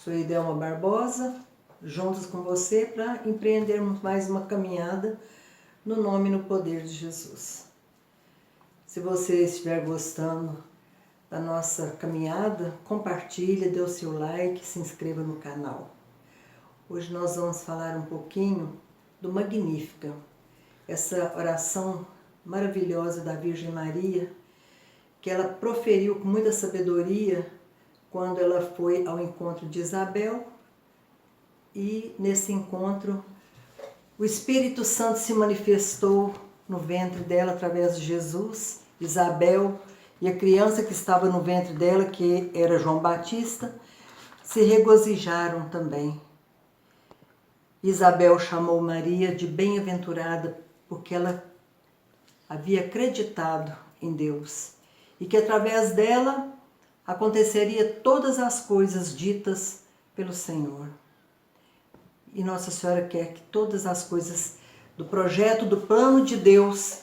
Sou Idelma Barbosa, juntos com você para empreendermos mais uma caminhada no nome e no poder de Jesus. Se você estiver gostando da nossa caminhada, compartilhe, dê o seu like, se inscreva no canal. Hoje nós vamos falar um pouquinho do Magnífica, essa oração maravilhosa da Virgem Maria, que ela proferiu com muita sabedoria quando ela foi ao encontro de Isabel, e nesse encontro o Espírito Santo se manifestou no ventre dela através de Jesus. Isabel e a criança que estava no ventre dela, que era João Batista, se regozijaram também. Isabel chamou Maria de bem-aventurada porque ela havia acreditado em Deus e que através dela aconteceria todas as coisas ditas pelo Senhor. E Nossa Senhora quer que todas as coisas do projeto, do plano de Deus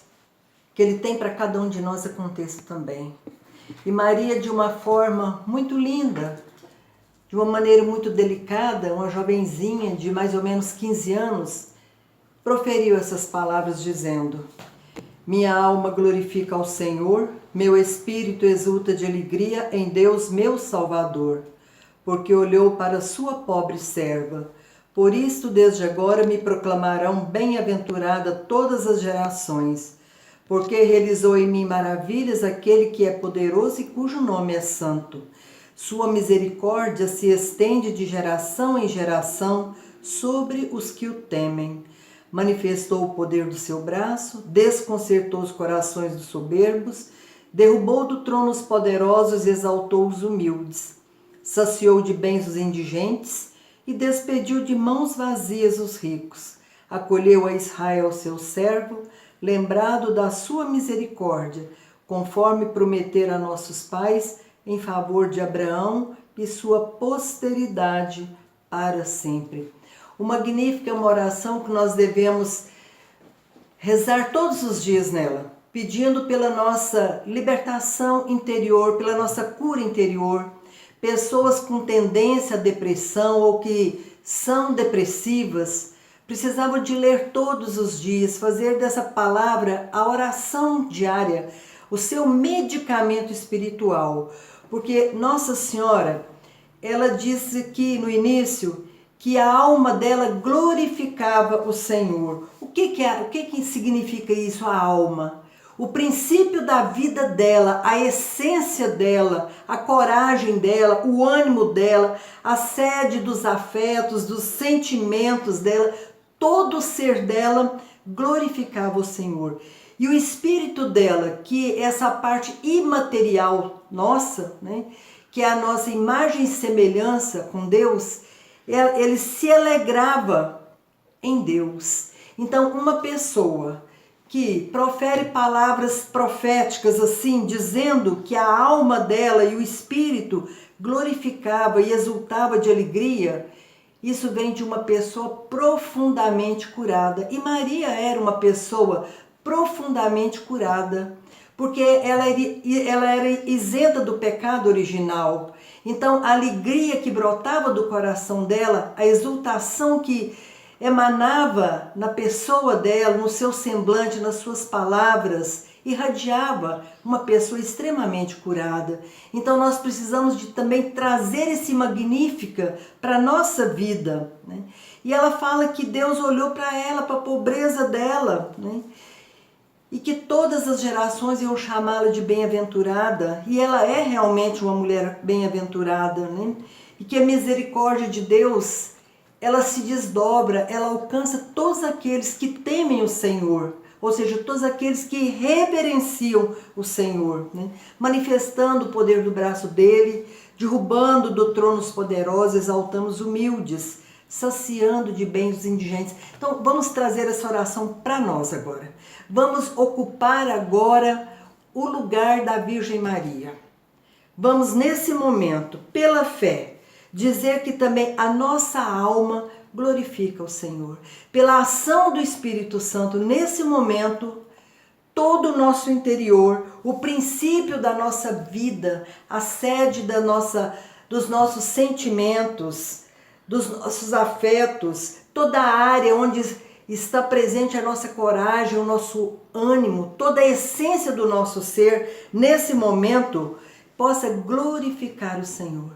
que Ele tem para cada um de nós aconteçam também. E Maria, de uma forma muito linda, de uma maneira muito delicada, uma jovenzinha de mais ou menos 15 anos, proferiu essas palavras dizendo: minha alma glorifica ao Senhor, meu espírito exulta de alegria em Deus meu Salvador, porque olhou para sua pobre serva. Por isto, desde agora me proclamarão bem-aventurada todas as gerações, porque realizou em mim maravilhas aquele que é poderoso e cujo nome é santo. Sua misericórdia se estende de geração em geração sobre os que o temem. Manifestou o poder do seu braço, desconcertou os corações dos soberbos, derrubou do trono os poderosos e exaltou os humildes. Saciou de bens os indigentes e despediu de mãos vazias os ricos. Acolheu a Israel seu servo, lembrado da sua misericórdia, conforme prometera a nossos pais, em favor de Abraão e sua posteridade para sempre. O Magnífico é uma oração que nós devemos rezar todos os dias nela, pedindo pela nossa libertação interior, pela nossa cura interior. Pessoas com tendência à depressão ou que são depressivas precisavam de ler todos os dias, fazer dessa palavra a oração diária, o seu medicamento espiritual. Porque Nossa Senhora, ela disse que no início que a alma dela glorificava o Senhor. O que significa isso, a alma? O princípio da vida dela, a essência dela, a coragem dela, o ânimo dela, a sede dos afetos, dos sentimentos dela, todo o ser dela glorificava o Senhor. E o espírito dela, que é essa parte imaterial nossa, né, que é a nossa imagem e semelhança com Deus, ele se alegrava em Deus. Então, uma pessoa que profere palavras proféticas assim, dizendo que a alma dela e o espírito glorificava e exultava de alegria, isso vem de uma pessoa profundamente curada. E Maria era uma pessoa profundamente curada, porque ela era isenta do pecado original. Então, a alegria que brotava do coração dela, a exultação que emanava na pessoa dela, no seu semblante, nas suas palavras, irradiava uma pessoa extremamente curada. Então, nós precisamos de também trazer esse Magnífica para a nossa vida, né? E ela fala que Deus olhou para ela, para a pobreza dela, né? E que todas as gerações iam chamá-la de bem-aventurada, e ela é realmente uma mulher bem-aventurada, né? E que a misericórdia de Deus, ela se desdobra, ela alcança todos aqueles que temem o Senhor, ou seja, todos aqueles que reverenciam o Senhor, né? Manifestando o poder do braço dele, derrubando do trono os poderosos, exaltando os humildes, saciando de bens os indigentes. Então, vamos trazer essa oração para nós agora. Vamos ocupar agora o lugar da Virgem Maria. Vamos, nesse momento, pela fé, dizer que também a nossa alma glorifica o Senhor. Pela ação do Espírito Santo, nesse momento, todo o nosso interior, o princípio da nossa vida, a sede da nossa dos nossos sentimentos, dos nossos afetos, toda a área onde está presente a nossa coragem, o nosso ânimo, toda a essência do nosso ser, nesse momento, possa glorificar o Senhor.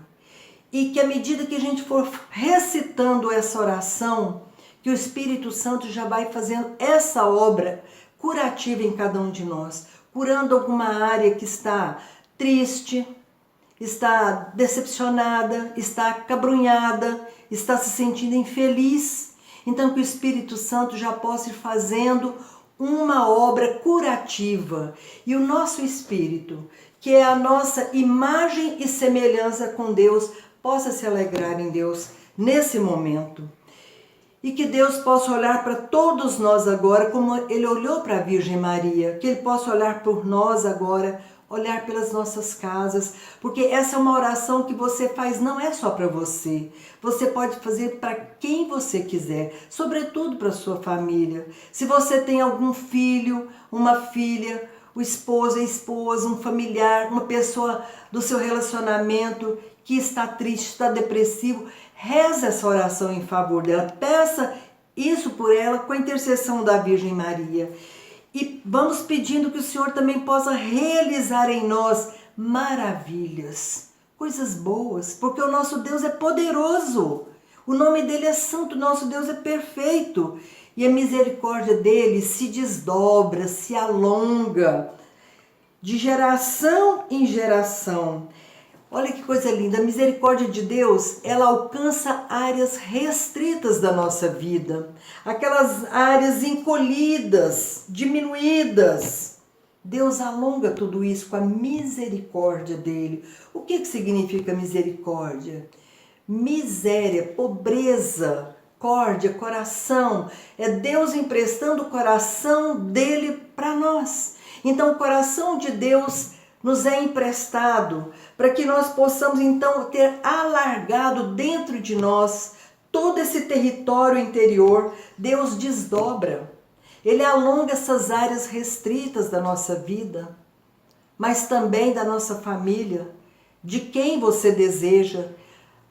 E que à medida que a gente for recitando essa oração, que o Espírito Santo já vai fazendo essa obra curativa em cada um de nós, curando alguma área que está triste, está decepcionada, está acabrunhada, está se sentindo infeliz. Então que o Espírito Santo já possa ir fazendo uma obra curativa. E o nosso espírito, que é a nossa imagem e semelhança com Deus, possa se alegrar em Deus nesse momento. E que Deus possa olhar para todos nós agora como Ele olhou para a Virgem Maria. Que Ele possa olhar por nós agora, olhar pelas nossas casas. Porque essa é uma oração que você faz, não é só para você. Você pode fazer para quem você quiser, sobretudo para a sua família. Se você tem algum filho, uma filha, o esposo, a esposa, um familiar, uma pessoa do seu relacionamento que está triste, está depressivo, reza essa oração em favor dela, peça isso por ela com a intercessão da Virgem Maria. E vamos pedindo que o Senhor também possa realizar em nós maravilhas, coisas boas, porque o nosso Deus é poderoso, o nome dele é santo, o nosso Deus é perfeito, e a misericórdia dele se desdobra, se alonga, de geração em geração. Olha que coisa linda, a misericórdia de Deus, ela alcança áreas restritas da nossa vida, aquelas áreas encolhidas, diminuídas. Deus alonga tudo isso com a misericórdia dele. O que significa misericórdia? Miséria, pobreza, córdia, coração. É Deus emprestando o coração dele para nós. Então o coração de Deus nos é emprestado para que nós possamos então ter alargado dentro de nós todo esse território interior. Deus desdobra, Ele alonga essas áreas restritas da nossa vida, mas também da nossa família, de quem você deseja,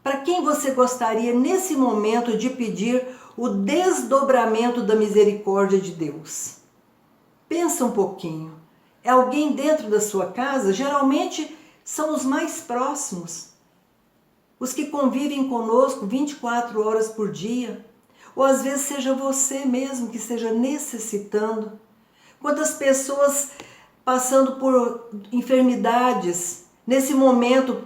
para quem você gostaria nesse momento de pedir o desdobramento da misericórdia de Deus. Pensa um pouquinho. É alguém dentro da sua casa? Geralmente são os mais próximos, os que convivem conosco 24 horas por dia, ou às vezes seja você mesmo que esteja necessitando. Quantas pessoas passando por enfermidades, nesse momento,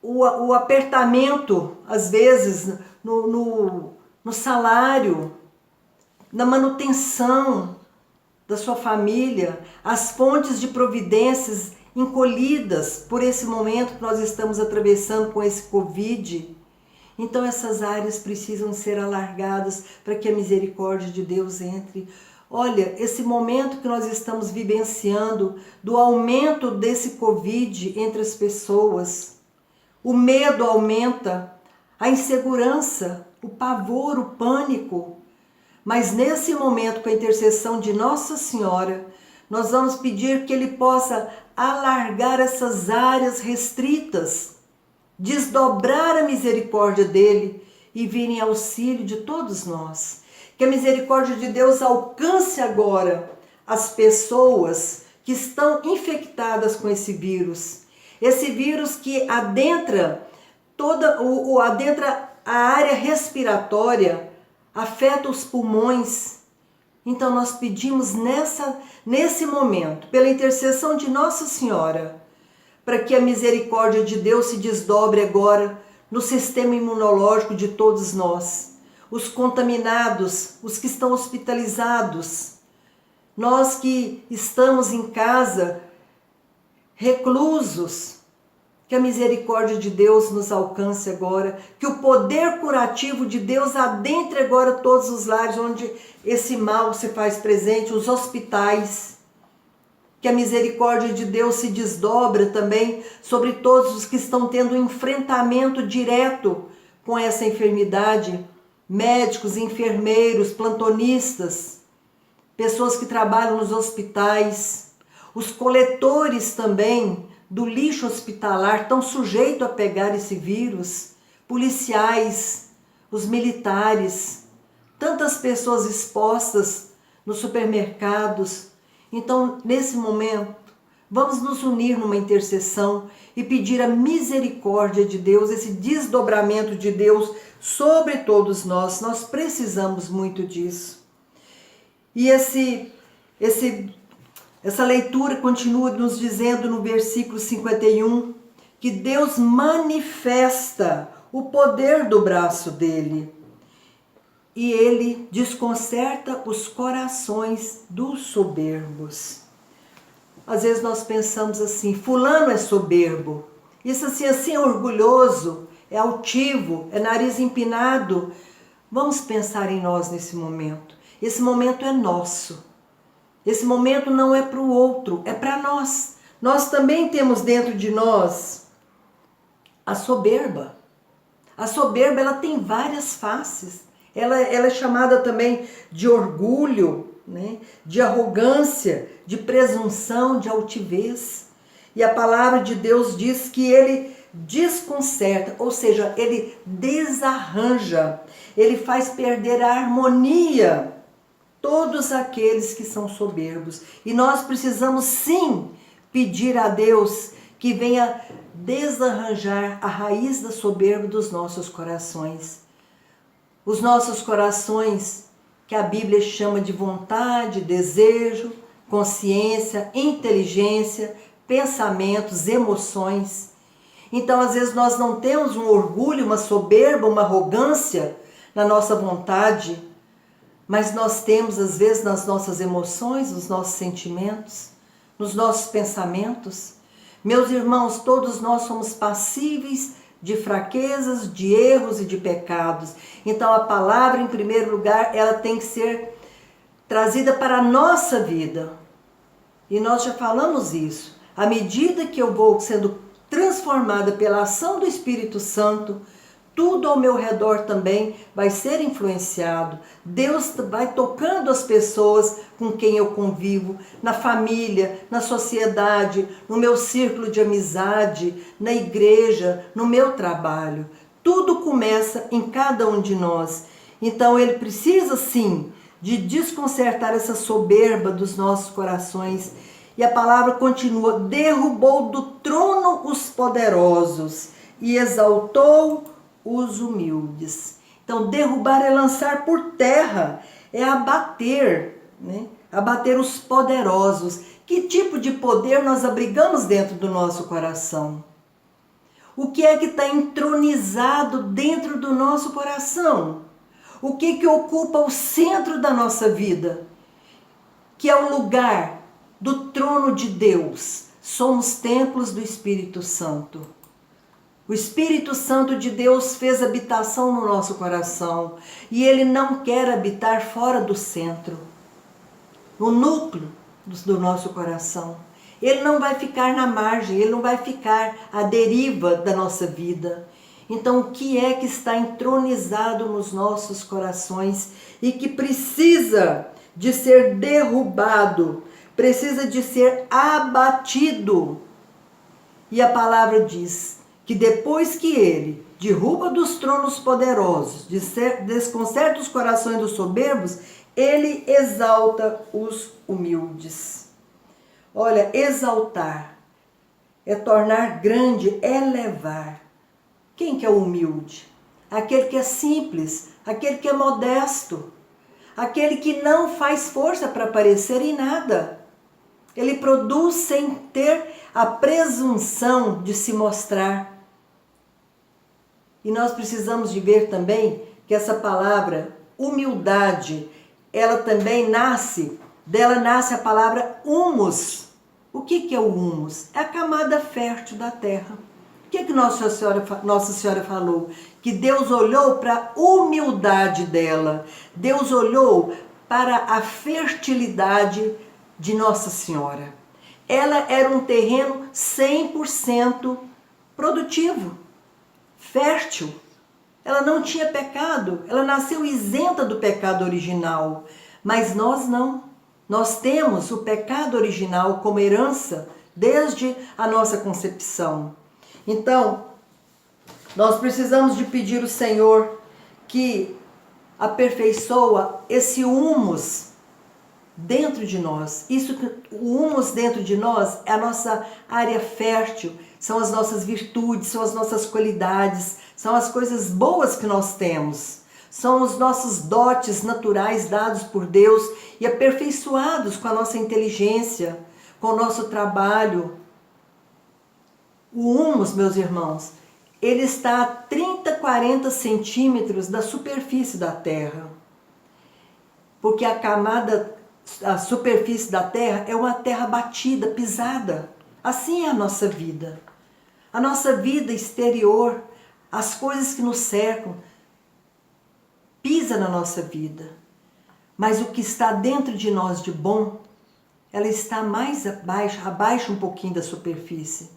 o apertamento, às vezes, no salário, na manutenção da sua família, as fontes de providências encolhidas por esse momento que nós estamos atravessando com esse Covid. Então essas áreas precisam ser alargadas para que a misericórdia de Deus entre. Olha, esse momento que nós estamos vivenciando, do aumento desse Covid entre as pessoas, o medo aumenta, a insegurança, o pavor, o pânico. Mas nesse momento, com a intercessão de Nossa Senhora, nós vamos pedir que Ele possa alargar essas áreas restritas, desdobrar a misericórdia dele e vir em auxílio de todos nós. Que a misericórdia de Deus alcance agora as pessoas que estão infectadas com esse vírus. Esse vírus que adentra adentra a área respiratória, afeta os pulmões. Então nós pedimos nesse momento, pela intercessão de Nossa Senhora, para que a misericórdia de Deus se desdobre agora no sistema imunológico de todos nós, os contaminados, os que estão hospitalizados, nós que estamos em casa, reclusos. Que a misericórdia de Deus nos alcance agora, que o poder curativo de Deus adentre agora todos os lares onde esse mal se faz presente, os hospitais. Que a misericórdia de Deus se desdobra também sobre todos os que estão tendo um enfrentamento direto com essa enfermidade, médicos, enfermeiros, plantonistas, pessoas que trabalham nos hospitais, os coletores também do lixo hospitalar, tão sujeito a pegar esse vírus, policiais, os militares, tantas pessoas expostas nos supermercados. Então, nesse momento, vamos nos unir numa intercessão e pedir a misericórdia de Deus, esse desdobramento de Deus sobre todos nós. Nós precisamos muito disso. E essa leitura continua nos dizendo no versículo 51 que Deus manifesta o poder do braço dele e ele desconcerta os corações dos soberbos. Às vezes nós pensamos assim, fulano é soberbo, isso assim é orgulhoso, é altivo, é nariz empinado. Vamos pensar em nós nesse momento. Esse momento é nosso. Esse momento não é para o outro, é para nós. Nós também temos dentro de nós a soberba. A soberba, ela tem várias faces. Ela é chamada também de orgulho, né? De arrogância, de presunção, de altivez. E a palavra de Deus diz que ele desconcerta, ou seja, ele desarranja, ele faz perder a harmonia todos aqueles que são soberbos. E nós precisamos sim pedir a Deus que venha desarranjar a raiz da soberba dos nossos corações. Os nossos corações, que a Bíblia chama de vontade, desejo, consciência, inteligência, pensamentos, emoções. Então, às vezes, nós não temos um orgulho, uma soberba, uma arrogância na nossa vontade, mas nós temos, às vezes, nas nossas emoções, nos nossos sentimentos, nos nossos pensamentos. Meus irmãos, todos nós somos passíveis de fraquezas, de erros e de pecados. Então, a palavra, em primeiro lugar, ela tem que ser trazida para a nossa vida. E nós já falamos isso. À medida que eu vou sendo transformada pela ação do Espírito Santo, tudo ao meu redor também vai ser influenciado. Deus vai tocando as pessoas com quem eu convivo, na família, na sociedade, no meu círculo de amizade, na igreja, no meu trabalho. Tudo começa em cada um de nós. Então ele precisa sim de desconcertar essa soberba dos nossos corações. E a palavra continua: derrubou do trono os poderosos e exaltou os humildes. Então, derrubar é lançar por terra, é abater, né? Abater os poderosos. Que tipo de poder nós abrigamos dentro do nosso coração? O que é que está entronizado dentro do nosso coração? O que ocupa o centro da nossa vida? Que é o lugar do trono de Deus. Somos templos do Espírito Santo. O Espírito Santo de Deus fez habitação no nosso coração e ele não quer habitar fora do centro, no núcleo do nosso coração. Ele não vai ficar na margem, ele não vai ficar à deriva da nossa vida. Então, o que é que está entronizado nos nossos corações e que precisa de ser derrubado, precisa de ser abatido? E a palavra diz que depois que ele derruba dos tronos poderosos, desconcerta os corações dos soberbos, ele exalta os humildes. Olha, exaltar é tornar grande, elevar. Quem que é o humilde? Aquele que é simples, aquele que é modesto, aquele que não faz força para aparecer em nada. Ele produz sem ter a presunção de se mostrar. E nós precisamos de ver também que essa palavra humildade, ela também nasce a palavra humus. O que é o humus? É a camada fértil da terra. O que Nossa Senhora falou? Que Deus olhou para a humildade dela. Deus olhou para a fertilidade de Nossa Senhora. Ela era um terreno 100% produtivo, fértil. Ela não tinha pecado, ela nasceu isenta do pecado original. Mas nós não. Nós temos o pecado original como herança desde a nossa concepção. Então, nós precisamos de pedir ao Senhor que aperfeiçoa esse humus dentro de nós. O humus dentro de nós é a nossa área fértil, são as nossas virtudes, são as nossas qualidades, são as coisas boas que nós temos. São os nossos dotes naturais dados por Deus e aperfeiçoados com a nossa inteligência, com o nosso trabalho. O humus, meus irmãos, ele está a 30, 40 centímetros da superfície da terra. Porque a superfície da terra é uma terra batida, pisada. Assim é a nossa vida. A nossa vida exterior, as coisas que nos cercam, pisa na nossa vida. Mas o que está dentro de nós de bom, ela está mais abaixo um pouquinho da superfície.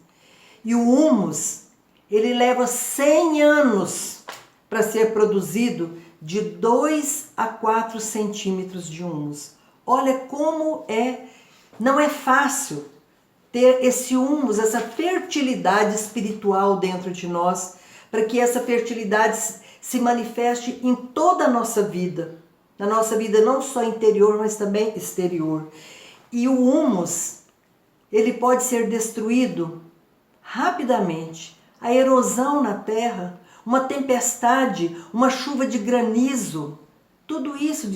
E o humus, ele leva 100 anos para ser produzido, de 2 a 4 centímetros de humus. Olha como não é fácil ter esse humus, essa fertilidade espiritual dentro de nós, para que essa fertilidade se manifeste em toda a nossa vida. Na nossa vida não só interior, mas também exterior. E o humus, ele pode ser destruído rapidamente. A erosão na terra, uma tempestade, uma chuva de granizo, tudo isso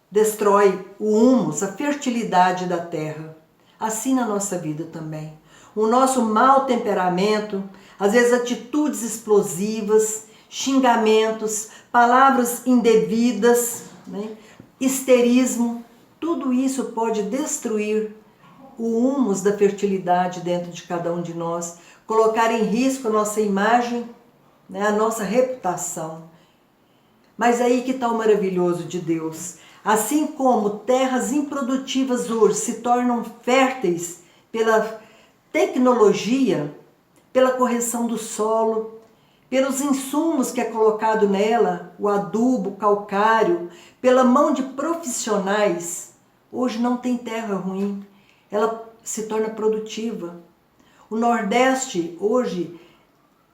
destrói o humus, a fertilidade da terra. Assim na nossa vida também. O nosso mau temperamento, às vezes atitudes explosivas, xingamentos, palavras indevidas, né? Histerismo, tudo isso pode destruir o humus da fertilidade dentro de cada um de nós, colocar em risco a nossa imagem, né? A nossa reputação. Mas aí que está o maravilhoso de Deus. Assim como terras improdutivas hoje se tornam férteis pela tecnologia, pela correção do solo, pelos insumos que é colocado nela, o adubo, o calcário, pela mão de profissionais, hoje não tem terra ruim, ela se torna produtiva. O Nordeste hoje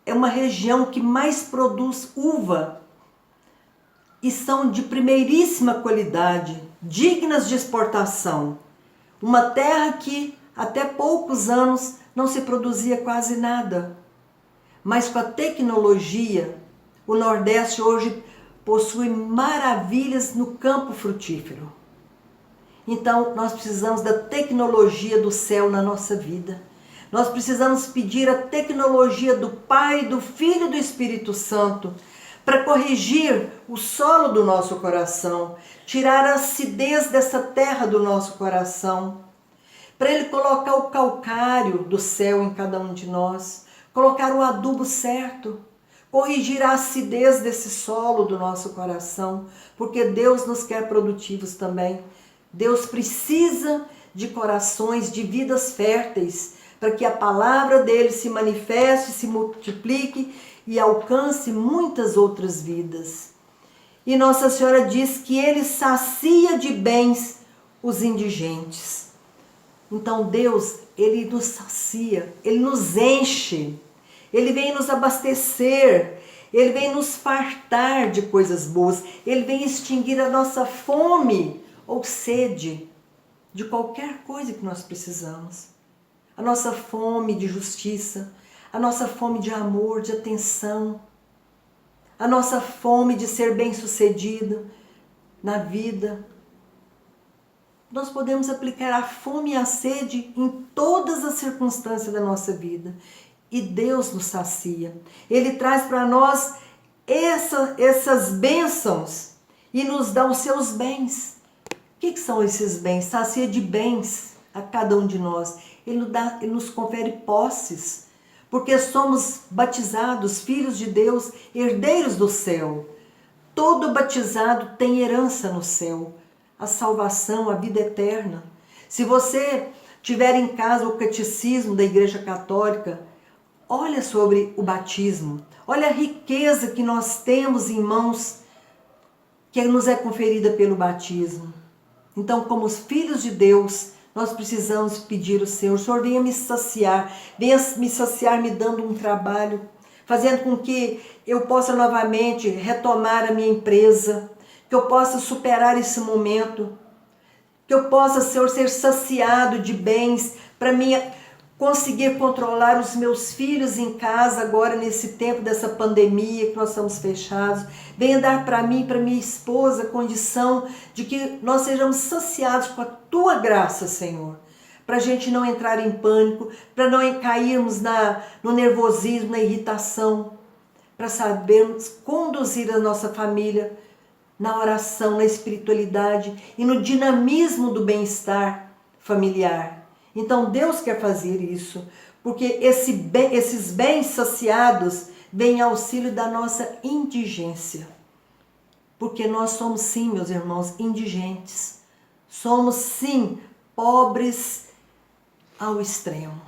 é uma região que mais produz uva e são de primeiríssima qualidade, dignas de exportação. Uma terra que até poucos anos não se produzia quase nada. Mas com a tecnologia, o Nordeste hoje possui maravilhas no campo frutífero. Então, nós precisamos da tecnologia do céu na nossa vida. Nós precisamos pedir a tecnologia do Pai, do Filho e do Espírito Santo para corrigir o solo do nosso coração, tirar a acidez dessa terra do nosso coração, para Ele colocar o calcário do céu em cada um de nós, colocar o adubo certo, corrigir a acidez desse solo do nosso coração, porque Deus nos quer produtivos também. Deus precisa de corações, de vidas férteis, para que a palavra dele se manifeste, se multiplique e alcance muitas outras vidas. E Nossa Senhora diz que ele sacia de bens os indigentes. Então Deus, ele nos sacia, ele nos enche, ele vem nos abastecer, ele vem nos fartar de coisas boas, ele vem extinguir a nossa fome ou sede de qualquer coisa que nós precisamos. A nossa fome de justiça, a nossa fome de amor, de atenção, a nossa fome de ser bem-sucedido na vida. Nós podemos aplicar a fome e a sede em todas as circunstâncias da nossa vida. E Deus nos sacia. Ele traz para nós essas bênçãos e nos dá os seus bens. O que são esses bens? Sacia de bens a cada um de nós. Ele nos confere posses, porque somos batizados, filhos de Deus, herdeiros do céu. Todo batizado tem herança no céu, a salvação, a vida eterna. Se você tiver em casa o catecismo da Igreja Católica, olha sobre o batismo, olha a riqueza que nós temos em mãos, que nos é conferida pelo batismo. Então, como os filhos de Deus, Nós precisamos pedir ao Senhor, Senhor, venha me saciar me dando um trabalho, fazendo com que eu possa novamente retomar a minha empresa, que eu possa superar esse momento, que eu possa, Senhor, ser saciado de bens para mim conseguir controlar os meus filhos em casa agora nesse tempo dessa pandemia que nós estamos fechados. Venha dar para mim e para minha esposa a condição de que nós sejamos saciados com a Tua graça, Senhor. Para a gente não entrar em pânico, para não cairmos no nervosismo, na irritação, para sabermos conduzir a nossa família na oração, na espiritualidade e no dinamismo do bem-estar familiar. Então Deus quer fazer isso, porque esses bens saciados vêm em auxílio da nossa indigência. Porque nós somos sim, meus irmãos, indigentes. Somos sim pobres ao extremo.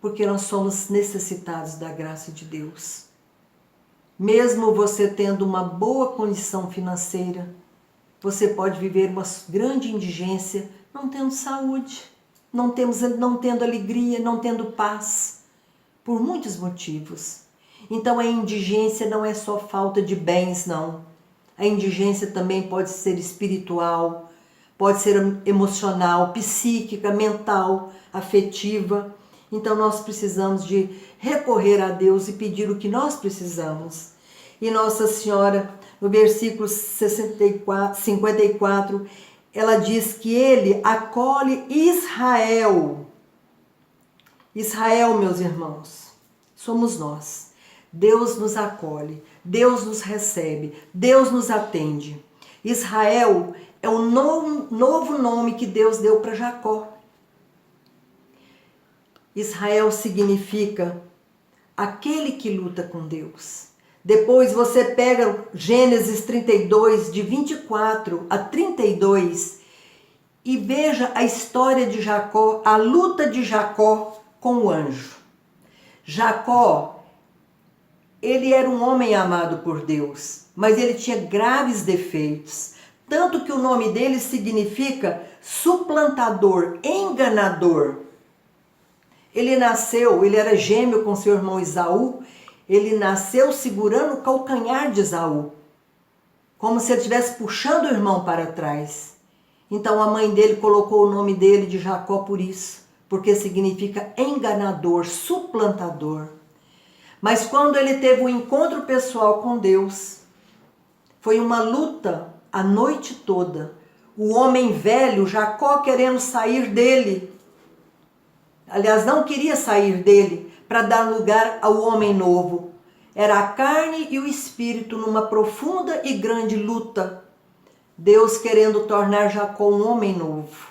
Porque nós somos necessitados da graça de Deus. Mesmo você tendo uma boa condição financeira, você pode viver uma grande indigência não tendo saúde, não tendo alegria, não tendo paz, por muitos motivos. Então a indigência não é só falta de bens, não. A indigência também pode ser espiritual, pode ser emocional, psíquica, mental, afetiva. Então nós precisamos de recorrer a Deus e pedir o que nós precisamos. E Nossa Senhora, no versículo 54, ela diz que Ele acolhe Israel. Israel, meus irmãos, somos nós. Deus nos acolhe, Deus nos recebe, Deus nos atende. Israel é o novo nome que Deus deu para Jacó. Israel significa aquele que luta com Deus. Depois você pega Gênesis 32, de 24 a 32, e veja a história de Jacó, a luta de Jacó com o anjo. Jacó, ele era um homem amado por Deus, mas ele tinha graves defeitos. Tanto que o nome dele significa suplantador, enganador. Ele era gêmeo com seu irmão Esaú, ele nasceu segurando o calcanhar de Esaú, como se ele estivesse puxando o irmão para trás. Então a mãe dele colocou o nome dele de Jacó por isso, porque significa enganador, suplantador. Mas quando ele teve um encontro pessoal com Deus, foi uma luta a noite toda. O homem velho, Jacó, querendo sair dele, aliás, não queria sair dele para dar lugar ao homem novo. Era a carne e o espírito numa profunda e grande luta. Deus querendo tornar Jacó um homem novo.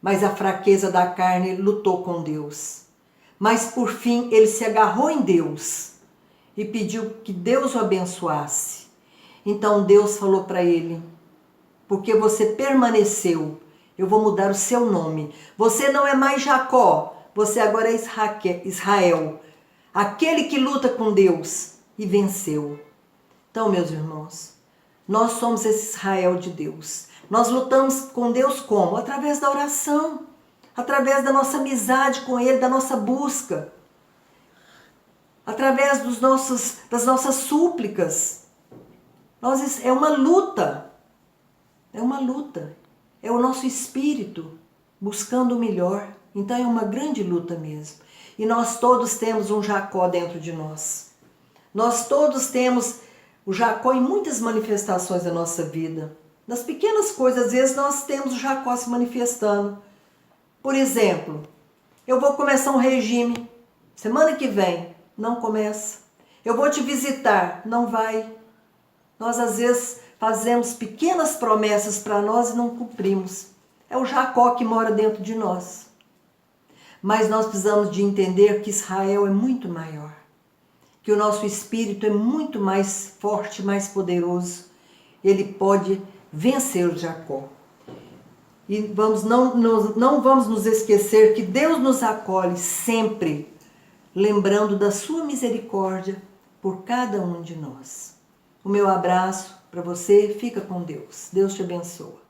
Mas a fraqueza da carne lutou com Deus. Mas por fim ele se agarrou em Deus e pediu que Deus o abençoasse. Então Deus falou para ele: porque você permaneceu, eu vou mudar o seu nome. Você não é mais Jacó, você agora é Israel, aquele que luta com Deus e venceu. Então, meus irmãos, nós somos esse Israel de Deus. Nós lutamos com Deus como? Através da oração, através da nossa amizade com Ele, da nossa busca, através das nossas súplicas. É uma luta, é o nosso espírito buscando o melhor. Então é uma grande luta mesmo. E nós todos temos um Jacó dentro de nós. Nós todos temos o Jacó em muitas manifestações da nossa vida. Nas pequenas coisas, às vezes nós temos o Jacó se manifestando. Por exemplo, eu vou começar um regime. Semana que vem, não começa. Eu vou te visitar, não vai. Nós às vezes fazemos pequenas promessas para nós e não cumprimos. É o Jacó que mora dentro de nós. Mas nós precisamos de entender que Israel é muito maior. Que o nosso espírito é muito mais forte, mais poderoso. Ele pode vencer o Jacó. E não vamos nos esquecer que Deus nos acolhe sempre, lembrando da sua misericórdia por cada um de nós. O meu abraço para você, fica com Deus. Deus te abençoa.